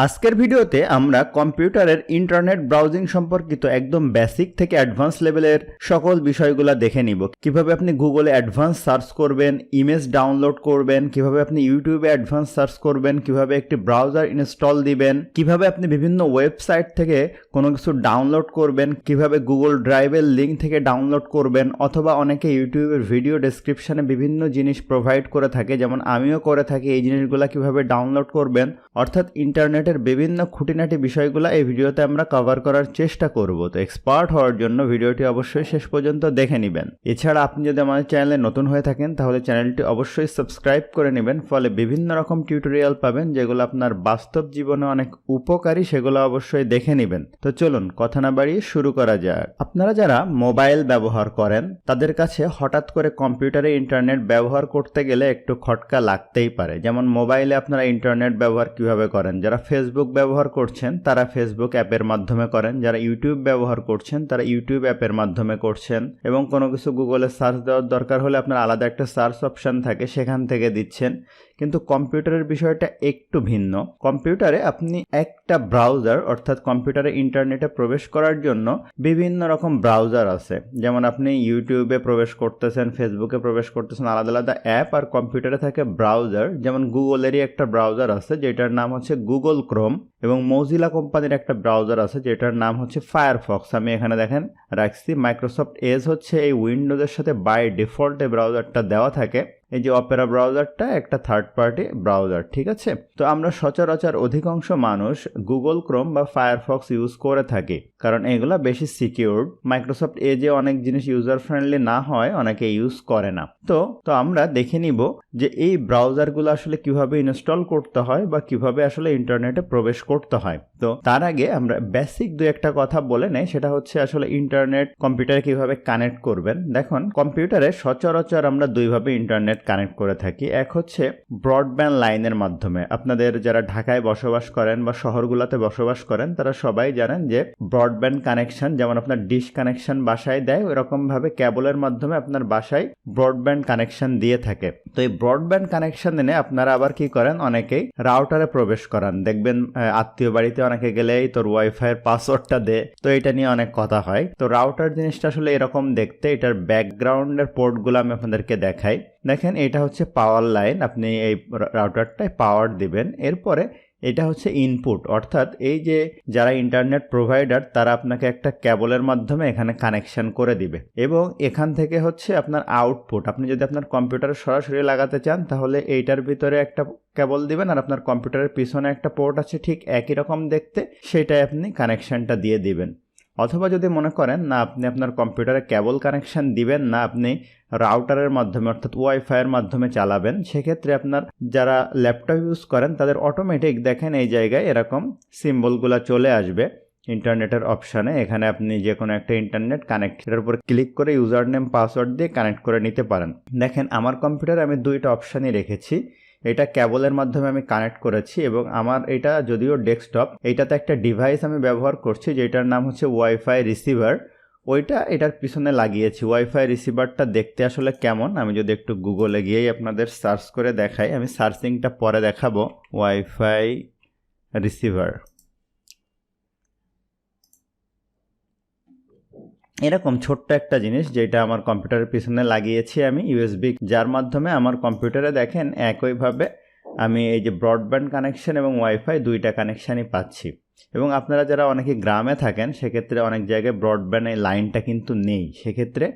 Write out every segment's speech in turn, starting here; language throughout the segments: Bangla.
আজকের ভিডিওতে আমরা কম্পিউটারের ইন্টারনেট ব্রাউজিং সম্পর্কিত একদম বেসিক থেকে অ্যাডভান্স লেভেলের সকল বিষয়গুলো দেখে নিব। কিভাবে আপনি গুগলে অ্যাডভান্স সার্চ করবেন, ইমেজ ডাউনলোড করবেন, কিভাবে আপনি ইউটিউবে অ্যাডভান্স সার্চ করবেন, কিভাবে একটি ব্রাউজার ইনস্টল দিবেন, কিভাবে আপনি বিভিন্ন ওয়েবসাইট থেকে কোনো কিছু ডাউনলোড করবেন, কিভাবে গুগল ড্রাইভের লিঙ্ক থেকে ডাউনলোড করবেন, অথবা অনেকে ইউটিউবের ভিডিও ডেসক্রিপশনে বিভিন্ন জিনিস প্রোভাইড করে থাকে, যেমন আমিও করে থাকি। এই জিনিসগুলো কিভাবে ডাউনলোড করবেন, অর্থাৎ ইন্টারনেটের বিভিন্ন খুঁটিনাটি বিষয়গুলো এই ভিডিওতে আমরা কভার করার চেষ্টা করব। তো এক্সপার্ট হওয়ার জন্য ভিডিওটি অবশ্যই শেষ পর্যন্ত দেখে নেবেন। এছাড়া আপনি যদি আমাদের চ্যানেলে নতুন হয়ে থাকেন তাহলে চ্যানেলটি অবশ্যই সাবস্ক্রাইব করে নেবেন, ফলে বিভিন্ন রকম টিউটোরিয়াল পাবেন যেগুলো আপনার বাস্তব জীবনে অনেক উপকারী, সেগুলো অবশ্যই দেখে নেবেন। তো চলুন কথা না বাড়িয়ে শুরু করা যাক। আপনারা যারা মোবাইল ব্যবহার করেন তাদের কাছে হঠাৎ করে কম্পিউটারে ইন্টারনেট ব্যবহার করতে গেলে একটু খটকা লাগতেই পারে। যেমন মোবাইলে আপনারা ইন্টারনেট ব্যবহার কিভাবে করেন, যারা ফেসবুক ব্যবহার করছেন তারা ফেসবুক অ্যাপের মাধ্যমে করেন, যারা ইউটিউব ব্যবহার করছেন তারা ইউটিউব অ্যাপের মাধ্যমে করছেন, এবং কোনো কিছু গুগলে সার্চ দেওয়ার দরকার হলে আপনার আলাদা একটা সার্চ অপশন থাকে, সেখান থেকে দিচ্ছেন। কিন্তু কম্পিউটারের বিষয়টা একটু ভিন্ন। কম্পিউটারে আপনি একটা ব্রাউজার, অর্থাৎ কম্পিউটারে ইন্টারনেটে প্রবেশ করার জন্য বিভিন্ন রকম ব্রাউজার আছে। যেমন আপনি ইউটিউবে প্রবেশ করতেছেন, ফেসবুকে প্রবেশ করতেছেন, আলাদা আলাদা অ্যাপ, আর কম্পিউটারে থাকে ব্রাউজার। যেমন গুগলেরই একটা ব্রাউজার আছে যেটার নাম হচ্ছে গুগল ক্রোম, এবং মজিলা কোম্পানির একটা ব্রাউজার আছে যেটার নাম হচ্ছে ফায়ারফক্স। আমি এখানে দেখেন রাখছি। মাইক্রোসফট এজ হচ্ছে এই উইন্ডোজের সাথে বাই ডিফল্ট এই ব্রাউজারটা দেওয়া থাকে। এই যে অপেরা ব্রাউজারটা একটা থার্ড পার্টি ব্রাউজার, ঠিক আছে। তো আমরা সচরাচর অধিকাংশ মানুষ গুগল ক্রোম বা ফায়ারফক্স ইউজ করে থাকি, কারণ এগুলা বেশি সিকিউরড। মাইক্রোসফট এজে অনেক জিনিস ইউজার ফ্রেন্ডলি না হয় অনেকে ইউজ করে না। তো আমরা দেখে নিব যে এই ব্রাউজারগুলো আসলে কিভাবে ইনস্টল করতে হয় বা কিভাবে আসলে ইন্টারনেটে প্রবেশ করতে হয়। তো তার আগে আমরা বেসিক দুই একটা কথা বলে নেই, সেটা হচ্ছে আসলে ইন্টারনেট কম্পিউটারে কিভাবে কানেক্ট করবেন। দেখুন, কম্পিউটারে সচরাচর আমরা দুইভাবে ইন্টারনেট কানেক্ট করে থাকি। এক হচ্ছে ব্রডব্যান্ড লাইনের মাধ্যমে। আপনাদের যারা ঢাকায় বসবাস করেন বা শহরগুলোতে বসবাস করেন তারা সবাই জানেন যে ব্রডব্যান্ড কানেকশন, যেমন আপনার ডিশ কানেকশন বাসায় দেয়, ওইরকম ভাবে কেবলের মাধ্যমে আপনার বাসায় ব্রডব্যান্ড কানেকশন দিয়ে থাকে। তো এই ব্রডব্যান্ড কানেকশন এনে আপনারা আবার কি করেন, অনেকেই রাউটারে প্রবেশ করান। দেখবেন আত্মীয় বাড়িতে অনেকে গেলেই তোর ওয়াইফাই এর পাসওয়ার্ডটা দে, তো এটা নিয়ে অনেক কথা হয়। তো রাউটার জিনিসটা আসলে এরকম দেখতে। এটার ব্যাকগ্রাউন্ডের পোর্টগুলো আমি আপনাদেরকে দেখাই। দেখেন, এটা হচ্ছে পাওয়ার লাইন। আপনি এই রাউটারটায় পাওয়ার দিবেন, এরপরে এটা হচ্ছে ইনপুট, অর্থাৎ এই যে যারা ইন্টারনেট প্রোভাইডার তারা আপনাকে একটা কেবলের মাধ্যমে এখানে কানেকশন করে দিবে, এবং এখান থেকে হচ্ছে আপনার আউটপুট। আপনি যদি আপনার কম্পিউটারে সরাসরি লাগাতে চান তাহলে এইটার ভিতরে একটা কেবল দিবেন, আর আপনার কম্পিউটারের পিছনে একটা পোর্ট আছে ঠিক একই রকম দেখতে, সেটাই আপনি কানেকশনটা দিয়ে দিবেন। অথবা যদি মনে করেন না আপনি আপনার কম্পিউটারে কেবল কানেকশন দিবেন না, আপনি রাউটারের মাধ্যমে অর্থাৎ ওয়াইফাইয়ের মাধ্যমে চালাবেন, সেক্ষেত্রে আপনার যারা ল্যাপটপ ইউজ করেন তাদের অটোমেটিক দেখেন এই জায়গায় এরকম সিম্বলগুলো চলে আসবে ইন্টারনেটের অপশানে। এখানে আপনি যে কোনো একটা ইন্টারনেট কানেক্টের উপর ক্লিক করে ইউজার নেম পাসওয়ার্ড দিয়ে কানেক্ট করে নিতে পারেন। দেখেন, আমার কম্পিউটারে আমি দুইটা অপশানই রেখেছি। এটা কেবলের মাধ্যমে আমি কানেক্ট করেছি, এবং আমার এটা যদিও ডেস্কটপ, এইটাতে একটা ডিভাইস আমি ব্যবহার করছি যেটার নাম হচ্ছে ওয়াইফাই রিসিভার। ওইটা এটার পিছনে লাগিয়েছি। ওয়াইফাই রিসিভারটা দেখতে আসলে কেমন, আমি যদি একটু গুগলে গিয়েই আপনাদের সার্চ করে দেখাই, আমি সার্চিংটা পরে দেখাবো। ওয়াইফাই রিসিভার, এরকম ছোট্ট একটা জিনিস যেটা আমার কম্পিউটারের পিছনে লাগিয়েছি আমি ইউএসবি, যার মাধ্যমে আমার কম্পিউটারে দেখেন একইভাবে আমি এই যে ব্রডব্যান্ড কানেকশন এবং ওয়াইফাই দুইটা কানেকশানই পাচ্ছি। এবং আপনারা যারা অনেকে গ্রামে থাকেন সেক্ষেত্রে অনেক জায়গায় ব্রডব্যান্ড এই লাইনটা কিন্তু নেই, সেক্ষেত্রে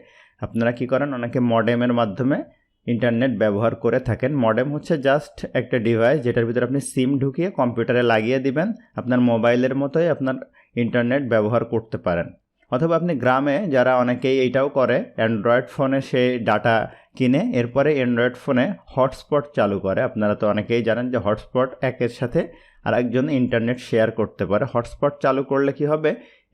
আপনারা কি করেন, অনেকে মডেমের মাধ্যমে ইন্টারনেট ব্যবহার করে থাকেন। মডেম হচ্ছে জাস্ট একটা ডিভাইস যেটার ভিতরে আপনি সিম ঢুকিয়ে কম্পিউটারে লাগিয়ে দিবেন, আপনার মোবাইলের মতোই আপনার ইন্টারনেট ব্যবহার করতে পারেন। অথবা আপনি গ্রামে যারা অনেকেই এইটাও করে, অ্যান্ড্রয়েড ফোনে সেই ডাটা কিনে এরপরে অ্যান্ড্রয়েড ফোনে হটস্পট চালু করে। আপনারা তো অনেকেই জানেন যে হটস্পট একের সাথে আরেকজন ইন্টারনেট শেয়ার করতে পারে। হটস্পট চালু করলে কি হবে,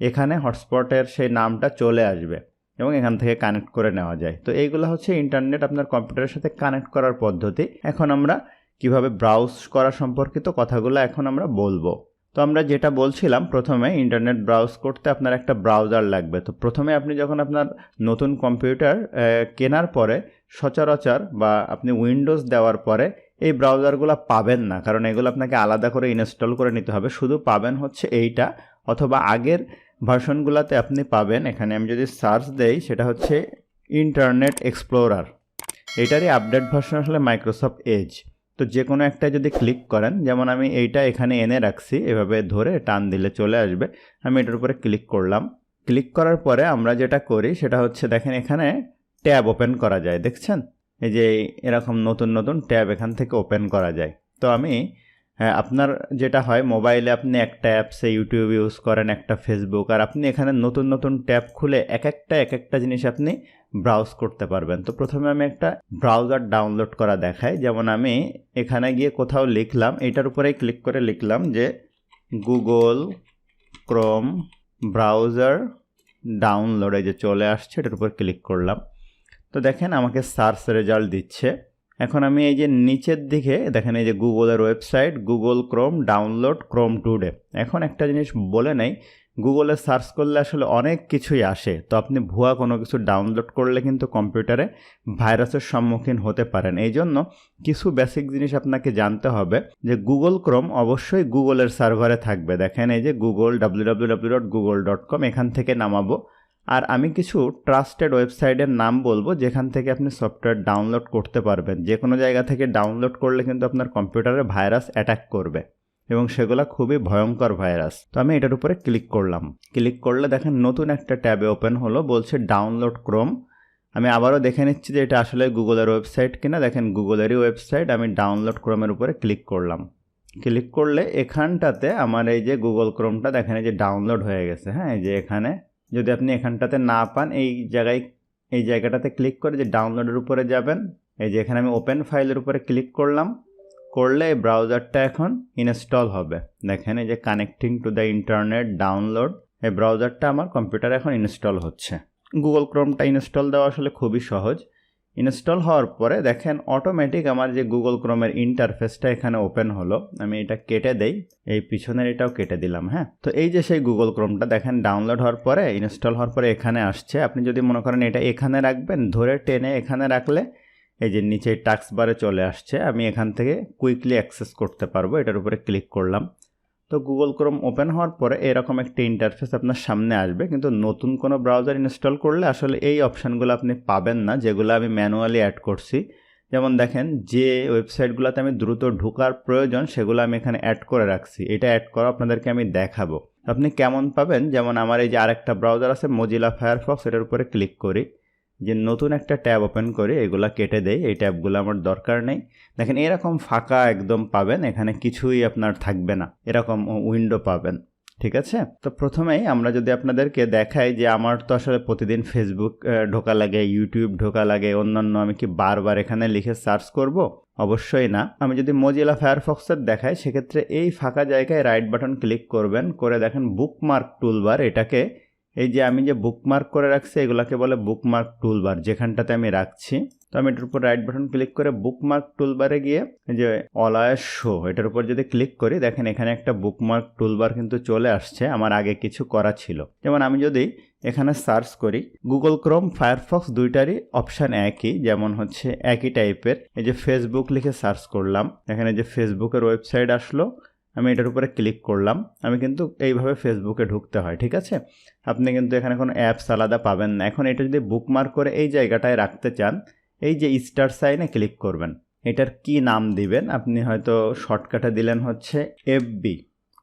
এখানে হটস্পটের সেই নামটা চলে আসবে এবং এখান থেকে কানেক্ট করে নেওয়া যায়। তো এইগুলো হচ্ছে ইন্টারনেট আপনার কম্পিউটারের সাথে কানেক্ট করার পদ্ধতি। এখন আমরা কিভাবে ব্রাউজ করা সম্পর্কিত কথাগুলো এখন আমরা বলবো। তো আমরা যেটা বলছিলাম, প্রথমে ইন্টারনেট ব্রাউজ করতে আপনার একটা ব্রাউজার লাগবে। তো প্রথমে আপনি যখন আপনার নতুন কম্পিউটার কেনার পরে সচরাচর বা আপনি উইন্ডোজ দেওয়ার পরে এই ব্রাউজারগুলো পাবেন না, কারণ এগুলো আপনাকে আলাদা করে ইনস্টল করে নিতে হবে। শুধু পাবেন হচ্ছে এইটা, অথবা আগের ভার্সনগুলোতে আপনি পাবেন। এখানে আমি যদি সার্চ দেই, সেটা হচ্ছে ইন্টারনেট এক্সপ্লোরার, এটারই আপডেট ভার্সন আসলে মাইক্রোসফট এজ। তো যে কোনো একটা যদি ক্লিক করেন, যেমন আমি এইটা এখানে এনে রাখছি, এভাবে ধরে টান দিলে চলে আসবে। আমি এটার উপরে ক্লিক করলাম। ক্লিক করার পরে আমরা যেটা করি সেটা হচ্ছে, দেখেন এখানে ট্যাব ওপেন করা যায়, দেখছেন? এই যে এরকম নতুন নতুন ট্যাব এখান থেকে ওপেন করা যায়। তো আমি আপনার যেটা হয়, মোবাইলে আপনি একটা অ্যাপসে ইউটিউব ইউজ করেন, একটা ফেসবুক, আর আপনি এখানে নতুন নতুন ট্যাব খুলে এক একটা জিনিস আপনি ব্রাউজ করতে পারবেন। তো প্রথমে আমি একটা ব্রাউজার ডাউনলোড করা দেখাই। যেমন আমি এখানে গিয়ে কোথাও লিখলাম, এটার উপরেই ক্লিক করে লিখলাম যে গুগল ক্রোম ব্রাউজার ডাউনলোড, এই যে চলে আসছে, এটার উপর ক্লিক করলাম। তো দেখেন আমাকে সার্চ রেজাল্ট দিচ্ছে। এখন আমি এই যে নিচের দিকে দেখেন, এই যে গুগলের website, Google Chrome download Chrome today. এখন একটা জিনিস বলে নেই, গুগলে সার্চ করলে আসলে অনেক কিছুই আসে। তো আপনি ভুয়া কোনো কিছু ডাউনলোড করলে কিন্তু কম্পিউটারে ভাইরাসের সম্মুখীন হতে পারেন। এই জন্য কিছু বেসিক জিনিস আপনাকে জানতে হবে, যে গুগল ক্রোম অবশ্যই গুগলের সার্ভারে থাকবে। দেখেন এই যে গুগল www.google.com, এখান থেকে নামাবো। আর আমি কিছু ট্রাস্টেড ওয়েবসাইটের নাম বলবো, যেখান থেকে আপনি সফটওয়্যার ডাউনলোড করতে পারবেন। যে কোনো জায়গা থেকে ডাউনলোড করলে কিন্তু আপনার কম্পিউটারে ভাইরাস অ্যাটাক করবে, এবং সেগুলো খুবই ভয়ঙ্কর ভাইরাস। তো আমি এটার উপরে ক্লিক করলাম। ক্লিক করলে দেখেন নতুন একটা ট্যাবে ওপেন হলো, বলছে ডাউনলোড ক্রোম। আমি আবারও দেখে নিচ্ছি যে এটা আসলে গুগলের ওয়েবসাইট কিনা। দেখেন গুগলেরই ওয়েবসাইট। আমি ডাউনলোড ক্রোমের উপরে ক্লিক করলাম। ক্লিক করলে এখানটাতে আমার এই যে গুগল ক্রোমটা দেখেন এই যে ডাউনলোড হয়ে গেছে। হ্যাঁ, এই যে এখানে যদি আপনি এখানটাতে না পান, এই জায়গাটাতে ক্লিক করে যে ডাউনলোডের উপরে যাবেন। এই যে এখানে আমি ওপেন ফাইলের উপরে ক্লিক করলাম। করলে এই ব্রাউজারটা এখন ইনস্টল হবে। দেখেন এই যে connecting to the internet download, এই ব্রাউজারটা আমার কম্পিউটারে এখন ইনস্টল হচ্ছে। গুগল ক্রোমটা ইনস্টল দেওয়া আসলে খুবই সহজ। ইনস্টল হওয়ার পরে দেখেন অটোমেটিক আমার যে গুগল ক্রোমের ইন্টারফেসটা এখানে ওপেন হলো। আমি এটা কেটে দেই, এই পিছনের এটাও কেটে দিলাম। হ্যাঁ, তো এই যে সেই গুগল ক্রোমটা দেখেন ডাউনলোড হওয়ার পরে, ইনস্টল হওয়ার পরে এখানে আসছে। আপনি যদি মনে করেন এটা এখানে রাখবেন, ধরে টেনে এখানে রাখলে এই যে নিচে টাস্ক বারে চলে আসছে। আমি এখান থেকে কুইকলি অ্যাক্সেস করতে পারবো। এটার উপরে ক্লিক করলাম। তো গুগল ক্রোম ওপেন হওয়ার পরে এরকম একটা ইন্টারফেস আপনার সামনে আসবে। কিন্তু নতুন কোনো ব্রাউজার ইনস্টল করলে আসলে এই অপশানগুলো আপনি পাবেন না, যেগুলো আমি ম্যানুয়ালি অ্যাড করছি। যেমন দেখেন যে ওয়েবসাইটগুলোতে আমি দ্রুত ঢোকার প্রয়োজন, সেগুলো আমি এখানে অ্যাড করে রাখছি। এটা অ্যাড করা আপনাদেরকে আমি দেখাবো। আপনি কেমন পাবেন, যেমন আমার এই যে আরেকটা ব্রাউজার আছে মজিলা ফায়ারফক্স, এটার উপরে ক্লিক করি, যে নতুন একটা ট্যাব ওপেন করি, এগুলা কেটে দেই, এই ট্যাবগুলো আমার দরকার নেই। দেখেন এরকম ফাঁকা একদম পাবেন, এখানে কিছুই আপনার থাকবে না, এরকম উইন্ডো পাবেন। ঠিক আছে, তো প্রথমেই আমরা যদি আপনাদেরকে দেখাই যে আমার তো আসলে প্রতিদিন ফেসবুক ঢোকা লাগে, ইউটিউব ঢোকা লাগে, অন্যান্য আমি কি বারবার এখানে লিখে সার্চ করব? অবশ্যই না। আমি যদি মজিলা ফায়ারফক্সের দেখাই, সেক্ষেত্রে এই ফাঁকা জায়গায় রাইট বাটন ক্লিক করবেন, করে দেখেন বুকমার্ক টুলবার, এটাকে এই যে আমি যে বুকমার্ক করে রাখছি এগুলাকে বলে বুকমার্ক টুলবার, যেখানটাতে আমি রাখছি। তো আমি এটার উপর রাইট বাটন ক্লিক করে বুকমার্ক টুলবারে গিয়ে এই যে অলওয়েজ শো, এটার উপর যদি ক্লিক করি, দেখেন এখানে একটা বুকমার্ক টুলবার কিন্তু চলে আসছে। আমার আগে কিছু করা ছিল। যেমন আমি যদি এখানে সার্চ করি, গুগল ক্রোম ফায়ারফক্স দুইটারই অপশান একই, যেমন হচ্ছে একই টাইপের। এই যে ফেসবুক লিখে সার্চ করলাম, এখানে যে ফেসবুকের ওয়েবসাইট আসলো, আমি এটার উপরে ক্লিক করলাম। আমি কিন্তু এইভাবে ফেসবুকে ঢুকতে হয়। ঠিক আছে, আপনি কিন্তু এখানে কোনো অ্যাপস আলাদা পাবেন না। এখন এটা যদি বুকমার্ক করে এই জায়গাটায় রাখতে চান, এই যে স্টার সাইনে ক্লিক করবেন। এটার কি নাম দিবেন? আপনি হয়তো শর্টকাটে দিলেন হচ্ছে এফবি।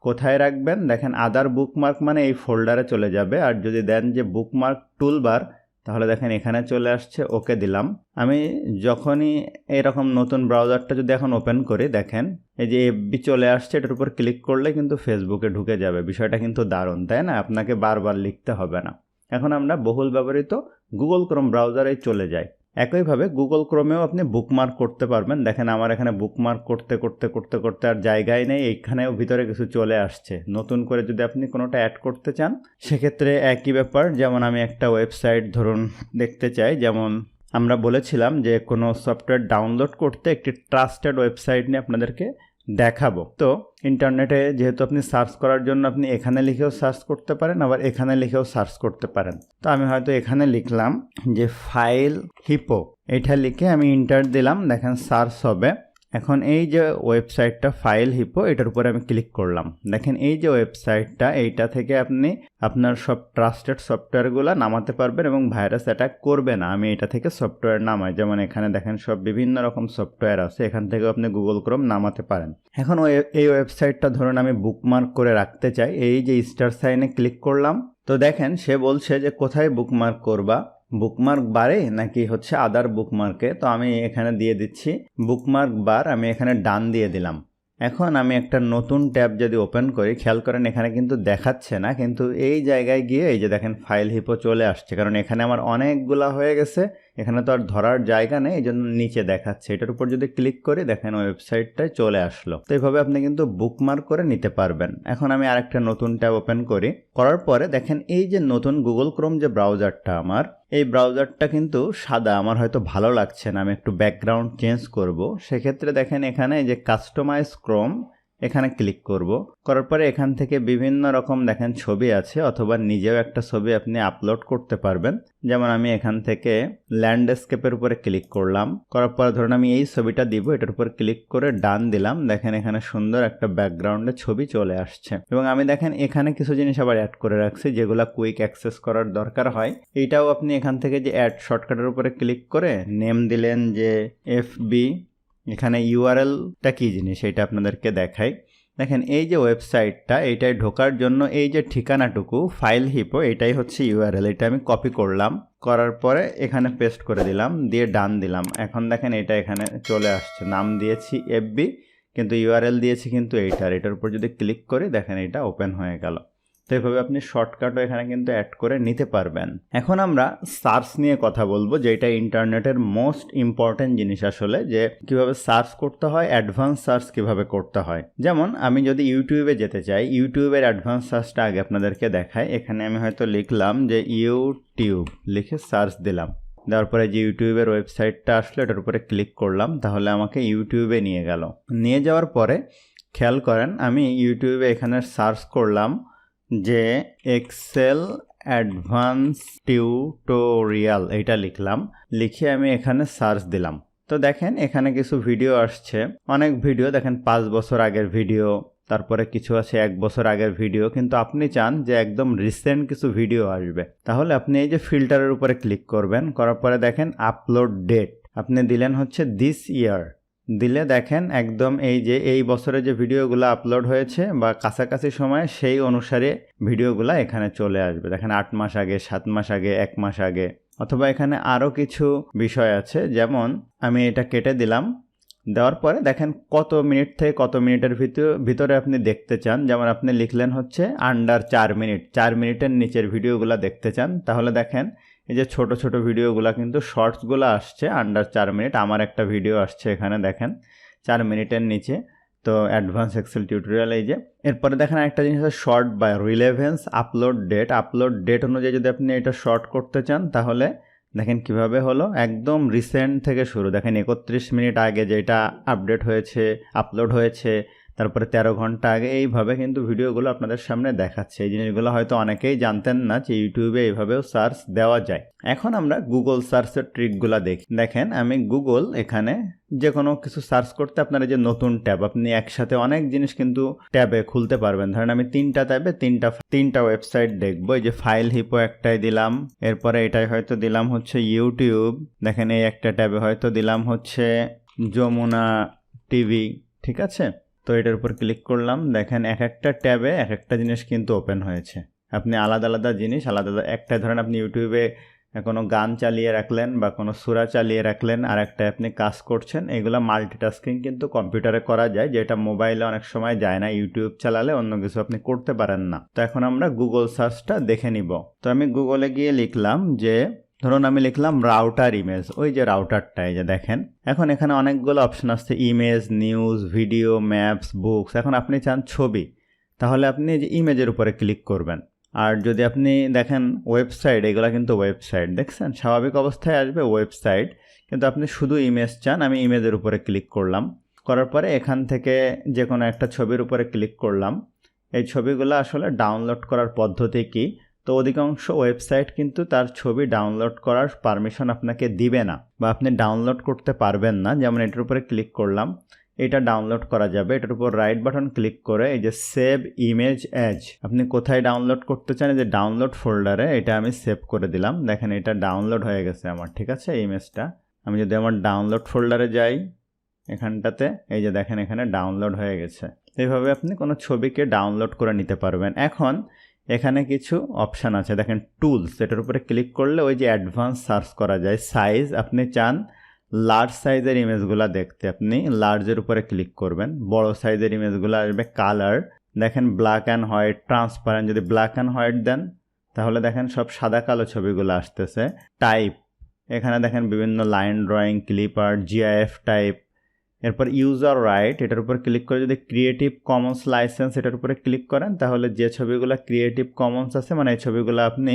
কোথায় রাখবেন? দেখেন আদার বুকমার্ক মানে এই ফোল্ডারে চলে যাবে। আর যদি দেন যে বুকমার্ক টুলবার, তাহলে দেখেন এখানে চলে আসছে, ওকে দিলাম। আমি যখনই এরকম নতুন ব্রাউজারটা যদি এখন ওপেন করি, দেখেন এই যে এফবি চলে আসছে, এটার উপর ক্লিক করলে কিন্তু ফেসবুকে ঢুকে যাবে। বিষয়টা কিন্তু দারুণ, তাই না? আপনাকে বারবার লিখতে হবে না। এখন আমরা বহুল ব্যবহৃত গুগল ক্রোম ব্রাউজারে চলে যাই। একইভাবে গুগল ক্রোমেও আপনি বুকমার্ক করতে পারবেন। দেখেন আমার এখানে বুকমার্ক করতে করতে করতে করতে আর জায়গায় নেই, এইখানেও ভিতরে কিছু চলে আসছে। নতুন করে যদি আপনি কোনোটা অ্যাড করতে চান, সেক্ষেত্রে একই ব্যাপার। যেমন আমি একটা ওয়েবসাইট ধরুন দেখতে চাই, যেমন আমরা বলেছিলাম যে কোনো সফটওয়্যার ডাউনলোড করতে একটি ট্রাস্টেড ওয়েবসাইট নিয়ে আপনাদেরকে দেখাবো। তো ইন্টারনেটে যেহেতু আপনি সার্চ করার জন্য আপনি এখানে লিখেও সার্চ করতে পারেন, আবার এখানে লিখেও সার্চ করতে পারেন। তো আমি হয়তো এখানে লিখলাম যে ফাইল হিপো, এটা লিখে আমি ইন্টার দিলাম, দেখেন সার্চ হবে। এখন এই যে ওয়েবসাইটটা ফাইল হিপো, এটার উপরে আমি ক্লিক করলাম। দেখেন এই যে ওয়েবসাইটটা, এইটা থেকে আপনি আপনার সব ট্রাস্টেড সফটওয়্যারগুলো নামাতে পারবেন এবং ভাইরাস অ্যাটাক করবে না। আমি এটা থেকে সফটওয়্যার নামাই, যেমন এখানে দেখেন সব বিভিন্ন রকম সফটওয়্যার আছে, এখান থেকেও আপনি গুগল ক্রোম নামাতে পারেন। এখন এই ওয়েবসাইটটা ধরুন আমি বুকমার্ক করে রাখতে চাই, এই যে স্টার সাইনে ক্লিক করলাম। তো দেখেন সে বলছে যে কোথায় বুকমার্ক করবা, বুকমার্ক বারে নাকি হচ্ছে আদার বুকমার্কে। তো আমি এখানে দিয়ে দিচ্ছি বুকমার্ক বার, আমি এখানে ডান দিয়ে দিলাম। এখন আমি একটা নতুন ট্যাব যদি ওপেন করি, খেয়াল করেন এখানে কিন্তু দেখাচ্ছে না, কিন্তু এই জায়গায় গিয়ে এই যে দেখেন ফাইল হিপো চলে আসছে, কারণ এখানে আমার অনেকগুলা হয়ে গেছে, এখানে তো আর ধরার জায়গা নেই, এই জন্য নিচে দেখাচ্ছে। এটার উপর যদি ক্লিক করি দেখেন ওয়েবসাইটটায় চলে আসলো। তো এইভাবে আপনি কিন্তু বুকমার্ক করে নিতে পারবেন। এখন আমি আরেকটা নতুন ট্যাব ওপেন করি, করার পরে দেখেন এই যে নতুন গুগল ক্রোম যে ব্রাউজারটা আমার, এই ব্রাউজারটা কিন্তু সাদা, আমার হয়তো ভালো লাগছে না, আমি একটু ব্যাকগ্রাউন্ড চেঞ্জ করব। সেক্ষেত্রে দেখেন এখানে এই যে কাস্টমাইজ ক্রোম, এখানে ক্লিক করব। করার পরে এখান থেকে বিভিন্ন রকম দেখেন ছবি আছে, অথবা নিজেও একটা ছবি আপনি আপলোড করতে পারবেন। যেমন আমি এখান থেকে ল্যান্ডস্কেপের উপরে ক্লিক করলাম, করার পরে ধরুন আমি এই ছবিটা দিব, এটার উপর ক্লিক করে ডান দিলাম। দেখেন এখানে সুন্দর একটা ব্যাকগ্রাউন্ডে ছবি চলে আসছে। এবং আমি দেখেন এখানে কিছু জিনিস আবার অ্যাড করে রাখছি যেগুলা কুইক অ্যাক্সেস করার দরকার হয়। এইটাও আপনি এখান থেকে যে অ্যাড শর্টকাটের উপরে ক্লিক করে নেম দিলেন যে এফবি, এখানে ইউআরএলটা কী জিনিস এটা আপনাদেরকে দেখাই। দেখেন এই যে ওয়েবসাইটটা, এইটায় ঢোকার জন্য এই যে ঠিকানাটুকু ফাইল হিপো, এটাই হচ্ছে ইউআরএল। এটা আমি কপি করলাম, করার পরে এখানে পেস্ট করে দিলাম, দিয়ে ডান দিলাম। এখন দেখেন এটা এখানে চলে আসছে, নাম দিয়েছি এফবি, কিন্তু ইউআরএল দিয়েছি কিন্তু এটার উপর যদি ক্লিক করি দেখেন এটা ওপেন হয়ে গেল। তো এইভাবে আপনি শর্টকাটও এখানে কিন্তু অ্যাড করে নিতে পারবেন। এখন আমরা সার্চ নিয়ে কথা বলবো, যেটা ইন্টারনেটের মোস্ট ইম্পর্টেন্ট জিনিস আসলে, যে কিভাবে সার্চ করতে হয়, অ্যাডভান্স সার্চ কিভাবে করতে হয়। যেমন আমি যদি ইউটিউবে যেতে চাই, ইউটিউবের অ্যাডভান্স সার্চটা আগে আপনাদেরকে দেখাই। এখানে আমি হয়তো লিখলাম যে ইউটিউব, লিখে সার্চ দিলাম, দেওয়ার পরে যে ইউটিউবের ওয়েবসাইটটা আসলো এটার উপরে ক্লিক করলাম, তাহলে আমাকে ইউটিউবে নিয়ে গেল। নিয়ে যাওয়ার পরে খেয়াল করেন আমি ইউটিউবে এখানে সার্চ করলাম যে এক্সেল অ্যাডভান্স টিউটোরিয়াল, এটা লিখলাম, লিখে আমি এখানে সার্চ দিলাম। তো দেখেন এখানে কিছু ভিডিও আসছে, অনেক ভিডিও দেখেন 5 বছর আগের ভিডিও, তারপরে কিছু আছে 1 বছর আগের ভিডিও, কিন্তু আপনি চান যে একদম রিসেন্ট কিছু ভিডিও আসবে, তাহলে আপনি এই যে ফিল্টারের উপরে ক্লিক করবেন। করার পরে দেখেন আপলোড ডেট, আপনি দিলেন হচ্ছে দিস ইয়ার, দিলে দেখেন একদম এই যে এই বছরে যে ভিডিওগুলো আপলোড হয়েছে বা কাছাকাছি সময় সেই অনুসারে ভিডিওগুলো এখানে চলে আসবে। দেখেন 8 মাস আগে, 7 মাস আগে, 1 মাস আগে, অথবা এখানে আরও কিছু বিষয় আছে, যেমন আমি এটা কেটে দিলাম। দেওয়ার পরে দেখেন কত মিনিট থেকে কত মিনিটের ভিতরে আপনি দেখতে চান। যেমন আপনি লিখলেন হচ্ছে আন্ডার 4 মিনিট, 4 মিনিটের নিচের ভিডিওগুলো দেখতে চান, তাহলে দেখেন এই যে ছোট ছোট ভিডিওগুলো কিন্তু শর্টসগুলো আসছে আন্ডার 4 মিনিট। আমার একটা ভিডিও আসছে এখানে দেখেন 4 মিনিটের নিচে, তো অ্যাডভান্স এক্সেল টিউটোরিয়াল এই যে। এরপরে দেখেন একটা জিনিস আছে sort by relevance upload date অনুযায়ী যদি আপনি এটা শর্ট করতে চান, তাহলে দেখেন কিভাবে হলো, একদম রিসেন্ট থেকে শুরু। দেখেন 31 মিনিট আগে যেটা আপডেট হয়েছে, আপলোড হয়েছে, তারপরে 13 ঘন্টা আগে, এইভাবে কিন্তু ভিডিওগুলো আপনাদের সামনে দেখাচ্ছে। এই জিনিসগুলো হয়তো অনেকেই জানতেন না যে ইউটিউবে এইভাবেও সার্চ দেওয়া যায়। এখন আমরা গুগল সার্চের ট্রিকগুলো দেখি। দেখেন আমি গুগল এখানে যে কোনো কিছু সার্চ করতে আপনার যে নতুন ট্যাব, আপনি একসাথে অনেক জিনিস কিন্তু ট্যাবে খুলতে পারবেন। ধরেন আমি 3টা ট্যাবে 3টা ওয়েবসাইট দেখবো। এই যে ফাইল হিপো একটাই দিলাম, এরপরে এটাই হয়তো দিলাম হচ্ছে ইউটিউব, দেখেন এই একটা ট্যাবে হয়তো দিলাম হচ্ছে যমুনা টিভি, ঠিক আছে। তো এটার উপর ক্লিক করলাম, দেখেন এক একটা ট্যাবে এক একটা জিনিস কিন্তু ওপেন হয়েছে। আপনি আলাদা আলাদা জিনিস আলাদা একটা, ধরেন আপনি ইউটিউবে কোনো গান চালিয়ে রাখলেন বা কোনো সূরা চালিয়ে রাখলেন, আর একটা আপনি কাজ করছেন, এগুলো মাল্টিটাস্কিং কিন্তু কম্পিউটারে করা যায়, যেটা মোবাইলে অনেক সময় যায় না। ইউটিউব চালালে অন্য কিছু আপনি করতে পারেন না। তো এখন আমরা গুগল সার্চটা দেখে নিব। তো আমি গুগলে গিয়ে লিখলাম যে, ধরুন আমি লিখলাম রাউটার ইমেজ, ওই যে রাউটারটাই যে দেখেন। এখন এখানে অনেকগুলো অপশন আসছে, image, news, video, maps, books. এখন আপনি চান ছবি, তাহলে আপনি যে ইমেজের উপরে ক্লিক করবেন। আর যদি আপনি দেখেন ওয়েবসাইট, এগুলো কিন্তু ওয়েবসাইট, দেখছেন স্বাভাবিক অবস্থায় আসবে ওয়েবসাইট, কিন্তু আপনি শুধু ইমেজ চান, আমি ইমেজের উপরে ক্লিক করলাম। করার পরে এখান থেকে যে কোনো একটা ছবির উপরে ক্লিক করলাম। এই ছবিগুলো আসলে ডাউনলোড করার পদ্ধতি কি, তো অধিকাংশ ওয়েবসাইট কিন্তু তার ছবি ডাউনলোড করার পারমিশন আপনাকে দিবে না, বা আপনি ডাউনলোড করতে পারবেন না। যেমন এটার উপরে ক্লিক করলাম, এটা ডাউনলোড করা যাবে। এটার উপর রাইট বাটন ক্লিক করে এই যে সেভ ইমেজ অ্যাজ, আপনি কোথায় ডাউনলোড করতে চান এই যে ডাউনলোড ফোল্ডারে এটা আমি সেভ করে দিলাম। দেখেন এটা ডাউনলোড হয়ে গেছে আমার, ঠিক আছে ইমেজটা। আমি যদি আমার ডাউনলোড ফোল্ডারে যাই এখানটাতে এই যে দেখেন এখানে ডাউনলোড হয়ে গেছে। এইভাবে আপনি কোনো ছবিকে ডাউনলোড করে নিতে পারবেন। এখন এখানে কিছু অপশান আছে, দেখেন টুলস, এটার উপরে ক্লিক করলে ওই যে অ্যাডভান্স সার্চ করা যায়। সাইজ, আপনি চান লার্জ সাইজের ইমেজগুলো দেখতে, আপনি লার্জের উপরে ক্লিক করবেন। বড় সাইজের ইমেজগুলো আসবে। কালার, দেখেন ব্ল্যাক অ্যান্ড হোয়াইট, ট্রান্সপারেন্ট, যদি ব্ল্যাক অ্যান্ড হোয়াইট দেন তাহলে দেখেন সব সাদা কালো ছবিগুলো আসতেছে। টাইপ, এখানে দেখেন বিভিন্ন line drawing, clip art, GIF type. এরপর ইউজার রাইট, এটার উপর ক্লিক করে যদি ক্রিয়েটিভ কমন্স লাইসেন্স এটার উপরে ক্লিক করেন তাহলে যে ছবিগুলো ক্রিয়েটিভ কমন্স আছে মানে এই ছবিগুলো আপনি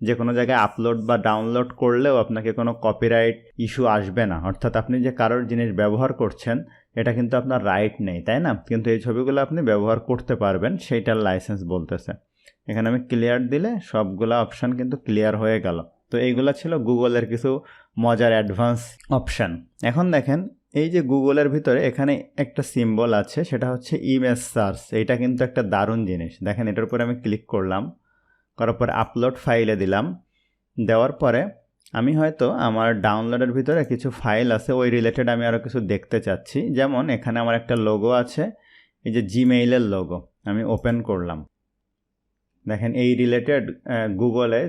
যে কোনো জায়গায় আপলোড বা ডাউনলোড করলেও আপনাকে কোনো কপিরাইট ইস্যু আসবে না। অর্থাৎ আপনি যে কারোর জিনিস ব্যবহার করছেন এটা কিন্তু আপনার রাইট নেই, তাই না? কিন্তু এই ছবিগুলো আপনি ব্যবহার করতে পারবেন, সেইটার লাইসেন্স বলতেছে। এখানে আমি ক্লিয়ার দিলে সবগুলা অপশান কিন্তু ক্লিয়ার হয়ে গেল। তো এইগুলা ছিল গুগলের কিছু মজার অ্যাডভান্স অপশান। এখন দেখেন এই যে গুগলের ভিতরে এখানে একটা সিম্বল আছে, সেটা হচ্ছে ইমেজ সার্চ। এইটা কিন্তু একটা দারুণ জিনিস। দেখেন এটার উপরে আমি ক্লিক করলাম, করার পরে আপলোড ফাইলে দিলাম। দেওয়ার পরে আমি হয়তো আমার ডাউনলোডের ভিতরে কিছু ফাইল আছে ওই রিলেটেড আমি আরও কিছু দেখতে চাচ্ছি। যেমন এখানে আমার একটা লোগো আছে, এই যে জিমেইলের লোগো, আমি ওপেন করলাম। দেখেন এই রিলেটেড গুগলে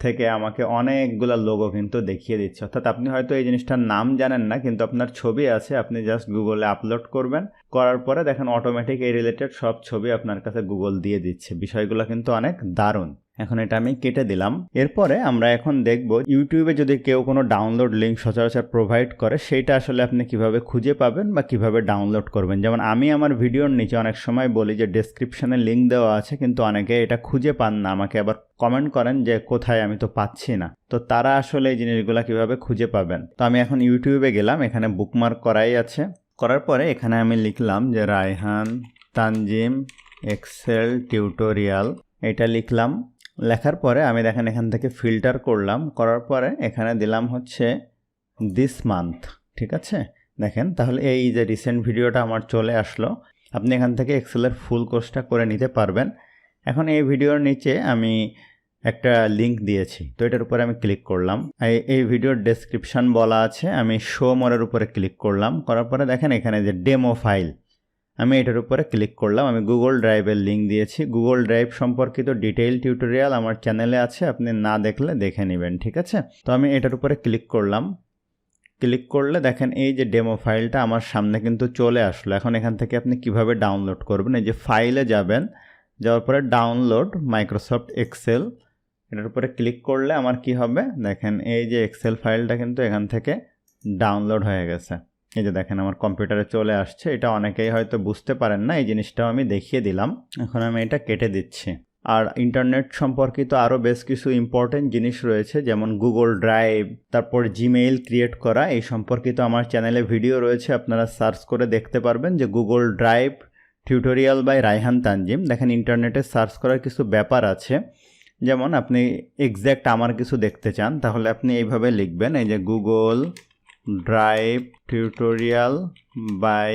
থেকে আমাকে অনেকগুলো লোগো কিন্তু দেখিয়ে দিচ্ছে। অর্থাৎ আপনি হয়তো এই জিনিসটার নাম জানেন না, কিন্তু আপনার ছবি আছে, আপনি জাস্ট গুগলে আপলোড করবেন, করার পরে দেখেন অটোমেটিক এই রিলেটেড সব ছবি আপনার কাছে গুগল দিয়ে দিচ্ছে। বিষয়গুলো কিন্তু অনেক দারুণ। এখন এটা আমি কেটে দিলাম। এরপরে আমরা এখন দেখব ইউটিউবে যদি কেউ কোনো ডাউনলোড লিঙ্ক সচরাচর প্রোভাইড করে সেইটা আসলে আপনি কিভাবে খুঁজে পাবেন বা কিভাবে ডাউনলোড করবেন। যেমন আমি আমার ভিডিওর নিচে অনেক সময় বলি যে ডেসক্রিপশনে লিঙ্ক দেওয়া আছে, কিন্তু অনেকে এটা খুঁজে পান না, আমাকে আবার কমেন্ট করেন যে কোথায়, আমি তো পাচ্ছি না। তো তারা আসলে এই জিনিসগুলো কিভাবে খুঁজে পাবেন। তো আমি এখন ইউটিউবে গেলাম, এখানে বুকমার্ক করাই আছে। করার পরে এখানে আমি লিখলাম যে রায়হান তানজিম এক্সেল টিউটোরিয়াল, এটা লিখলাম। লেখার পরে আমি দেখেন এখান থেকে ফিল্টার করলাম, করার পরে এখানে দিলাম হচ্ছে দিস মান্থ, ঠিক আছে। দেখেন তাহলে এই যে রিসেন্ট ভিডিওটা আমার চলে আসলো। আপনি এখান থেকে এক্সেলের ফুল কোর্সটা করে নিতে পারবেন। এখন এই ভিডিওর নিচে আমি একটা লিঙ্ক দিয়েছি, তো এটার উপরে আমি ক্লিক করলাম। এই ভিডিওর ডেসক্রিপশন বলা আছে, আমি শো মোরের উপরে ক্লিক করলাম। করার পরে দেখেন এখানে যে ডেমো ফাইল, আমি এটার উপরে ক্লিক করলাম। আমি গুগল ড্রাইভের লিঙ্ক দিয়েছি। গুগল ড্রাইভ সম্পর্কিত ডিটেইল টিউটোরিয়াল আমার চ্যানেলে আছে, আপনি না দেখলে দেখে নেবেন, ঠিক আছে। তো আমি এটার উপরে ক্লিক করলাম। ক্লিক করলে দেখেন এই যে ডেমো ফাইলটা আমার সামনে কিন্তু চলে আসলো। এখন এখান থেকে আপনি কিভাবে ডাউনলোড করবেন, এই যে ফাইলে যাবেন, যাওয়ার পরে ডাউনলোড মাইক্রোসফট এক্সেল, এটার উপরে ক্লিক করলে আমার কি হবে, দেখেন এই যে এক্সেল ফাইলটা কিন্তু এখান থেকে ডাউনলোড হয়ে গেছে। এই যে দেখেন আমার কম্পিউটারে চলে আসছে। এটা অনেকেই হয়তো বুঝতে পারেন না, এই জিনিসটাও আমি দেখিয়ে দিলাম। এখন আমি এটা কেটে দিচ্ছি। আর ইন্টারনেট সম্পর্কিত আরও বেশ কিছু ইম্পর্টেন্ট জিনিস রয়েছে, যেমন গুগল ড্রাইভ, তারপর জিমেইল ক্রিয়েট করা, এই সম্পর্কিত আমার চ্যানেলে ভিডিও রয়েছে, আপনারা সার্চ করে দেখতে পারবেন যে Google Drive tutorial by Raihan Tanjim. দেখেন ইন্টারনেটে সার্চ করার কিছু ব্যাপার আছে, যেমন আপনি এক্স্যাক্ট আমার কিছু দেখতে চান তাহলে আপনি এইভাবে লিখবেন, এই যে Google Drive tutorial by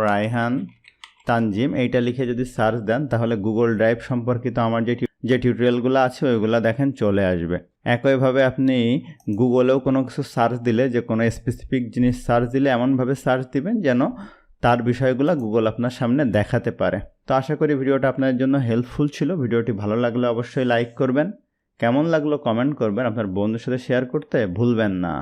Raihan Tanjim, এইটা লিখে যদি সার্চ দেন তাহলে গুগল ড্রাইভ সম্পর্কিত আমার যে টিউটোরিয়ালগুলো আছে ওইগুলো দেখেন চলে আসবে। একইভাবে আপনি গুগলেও কোনো কিছু সার্চ দিলে, যে কোনো স্পেসিফিক জিনিস সার্চ দিলে এমনভাবে সার্চ দিবেন যেন তার বিষয়গুলো গুগল আপনার সামনে দেখাতে পারে। তো আশা করি ভিডিওটা আপনার জন্য হেল্পফুল ছিল। ভিডিওটি ভালো লাগলে অবশ্যই লাইক করবেন, কেমন লাগলো কমেন্ট করবেন, আপনার বন্ধুর সাথে শেয়ার করতে ভুলবেন না।